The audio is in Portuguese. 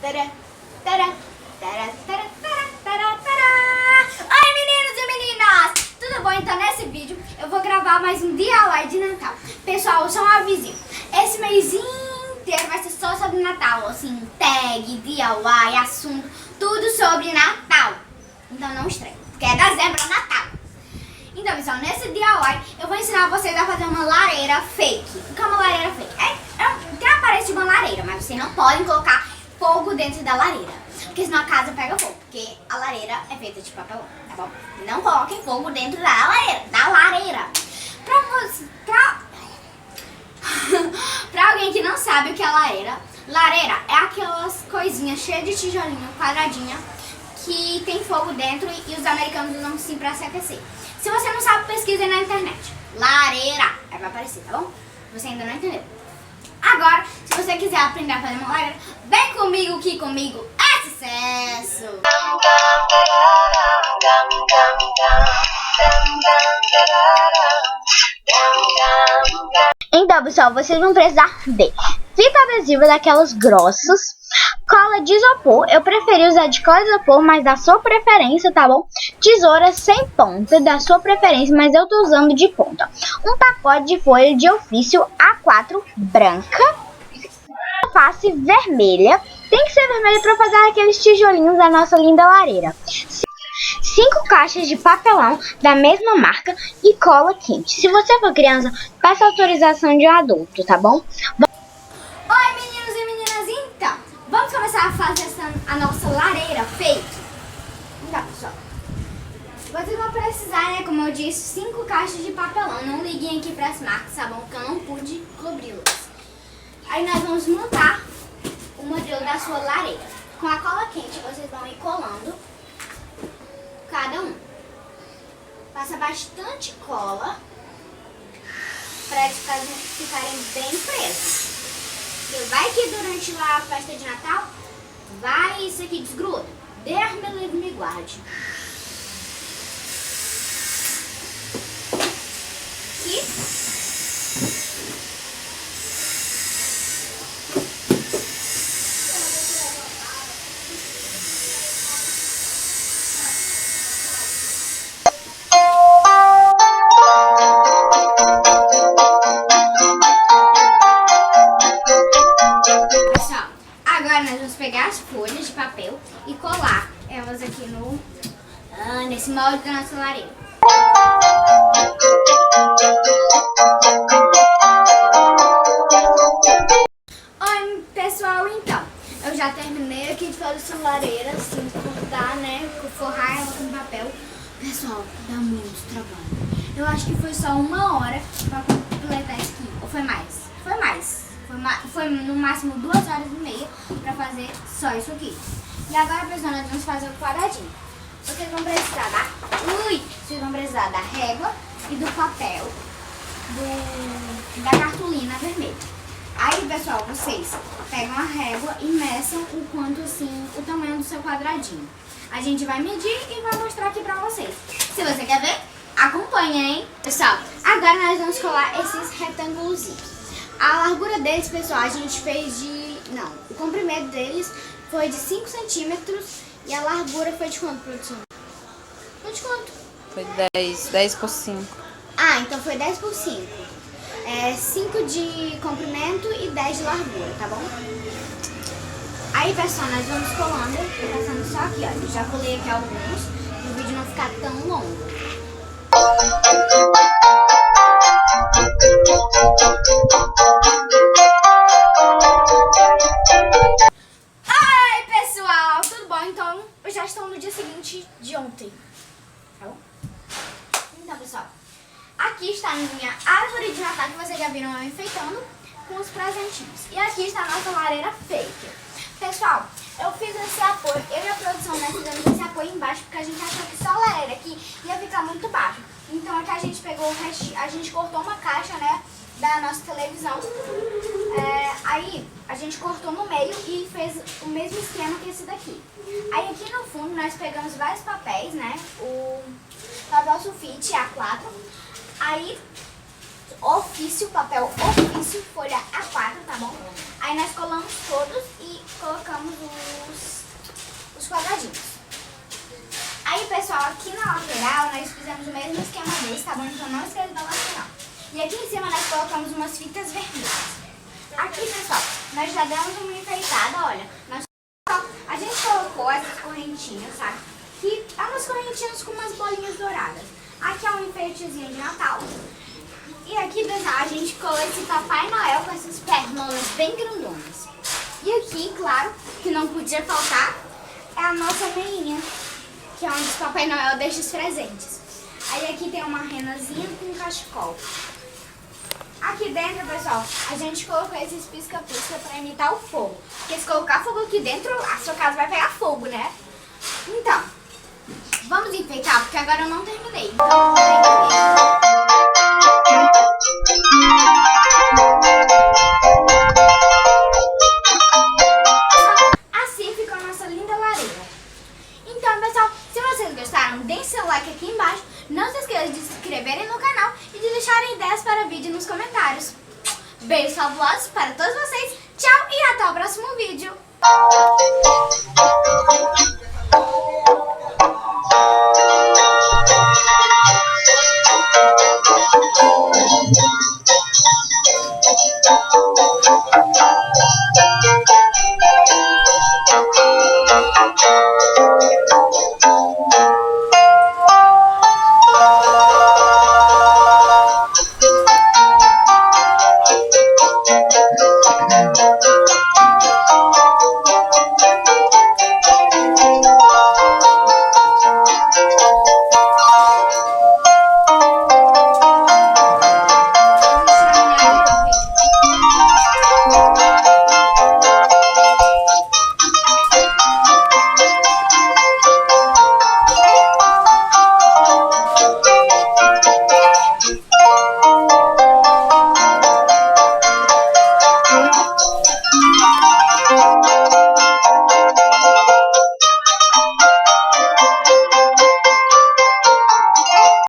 Tará, tará, tará, tará, tará, tará. Oi, meninos e meninas! Tudo bom? Então, nesse vídeo eu vou gravar mais um DIY de Natal. Pessoal, só um avisinho. Esse mês inteiro vai ser só sobre Natal. Assim, tag, DIY, assunto, tudo sobre Natal. Então não estranhe, porque é dezembro, é Natal. Então, pessoal, nesse DIY eu vou ensinar vocês a fazer uma lareira fake. O que é uma lareira fake? Tem a aparência de uma lareira, mas vocês não podem colocar fogo dentro da lareira, porque senão a casa pega fogo, porque a lareira é feita de papelão, tá bom? Não coloquem fogo dentro da lareira. Pra alguém que não sabe o que é lareira é aquelas coisinhas cheias de tijolinho, quadradinha, que tem fogo dentro e os americanos usam sim pra se aquecer. Se você não sabe, pesquisa na internet. Lareira, vai aparecer, tá bom? Você ainda não entendeu. Agora, se você quiser aprender a fazer uma lareira, vem comigo que comigo é sucesso! Então, pessoal, vocês vão precisar de fita adesiva daquelas grossas, cola de isopor, eu preferi usar de cola de isopor, mas da sua preferência, tá bom? Tesoura sem ponta, da sua preferência, mas eu tô usando de ponta. Um pacote de folha de ofício A4 branca, face vermelha, tem que ser vermelha para fazer aqueles tijolinhos da nossa linda lareira. 5 caixas de papelão da mesma marca e cola quente. Se você for criança, peça autorização de um adulto, tá bom? Oi, meninos e meninas, então, vamos começar a fazer a nossa lareira fake. Então, pessoal, vocês vão precisar, né, como eu disse, 5 caixas de papelão. Não liguem aqui para as marcas, tá bom? Porque eu não pude cobri-las. Aí nós vamos montar o modelo da sua lareira. Com a cola quente, vocês vão ir colando cada um. Passa bastante cola para eles ficarem bem presos. Porque vai que durante lá a festa de Natal, vai isso aqui desgruda. Deus me livre, me guarde. Aqui. Agora nós vamos pegar as folhas de papel e colar elas aqui nesse molde da nossa lareira. Oi, pessoal, então, eu já terminei aqui de fazer essa lareira, assim, cortar, né, forrar ela com papel. Pessoal, dá muito trabalho. Eu acho que foi só 1 hora pra completar isso aqui, ou foi mais? Foi mais. Foi no máximo 2h30 pra fazer só isso aqui. E agora, pessoal, nós vamos fazer o quadradinho. Vocês vão precisar da régua e do papel, da cartolina vermelha. Aí, pessoal, vocês pegam a régua e meçam o quanto, assim, o tamanho do seu quadradinho. A gente vai medir e vai mostrar aqui pra vocês. Se você quer ver, acompanha, hein? Pessoal, agora nós vamos colar esses retângulos. A largura deles, pessoal, a gente fez o comprimento deles foi de 5 centímetros e a largura foi de quanto, produção? Foi de quanto? Foi 10 por 5. Ah, então foi 10 por 5. 5 de comprimento e 10 de largura, tá bom? Aí, pessoal, nós vamos colando, passando só aqui, ó. Eu já colei aqui alguns, para o vídeo não ficar tão longo. Ai, pessoal, tudo bom? Então, eu já estou no dia seguinte de ontem, tá bom? Então, pessoal, aqui está a minha árvore de Natal, que vocês já viram eu enfeitando com os presentinhos. E aqui está a nossa lareira fake. Pessoal, eu fiz esse apoio, eu e a produção, né, fizemos esse apoio embaixo, porque a gente achou que só a lareira aqui ia ficar muito baixo. Então aqui a gente pegou o resto, a gente cortou uma caixa, né, da nossa televisão. Aí a gente cortou no meio e fez o mesmo esquema que esse daqui. Aí aqui no fundo nós pegamos vários papéis, né, o papel sulfite A4. Aí ofício, papel ofício, folha A4, tá bom? Aí nós colamos todos e colocamos o tá bom? Então não esqueça da lateral. E aqui em cima nós colocamos umas fitas vermelhas. Aqui, pessoal, nós já demos uma enfeitada, olha. A gente colocou essas correntinhas, sabe? Que é umas correntinhas com umas bolinhas douradas. Aqui é um enfeitezinho de Natal. E aqui, pessoal, a gente colocou esse Papai Noel com essas pernonas bem grandonas. E aqui, claro, que não podia faltar, é a nossa meinha, que é onde o Papai Noel deixa os presentes. Aí aqui tem uma renazinha com cachecol. Aqui dentro, pessoal, a gente colocou esses pisca-pisca pra imitar o fogo. Porque se colocar fogo aqui dentro, a sua casa vai pegar fogo, né? Então, vamos enfeitar, porque agora eu não terminei. Então, assim ficou a nossa linda lareira. Então, pessoal, se vocês gostaram, deixe seu like aqui embaixo. Não se esqueça de se inscreverem no canal e de deixarem ideias para vídeo nos comentários. Beijos fabulosos para todos vocês. Tchau e até o próximo vídeo.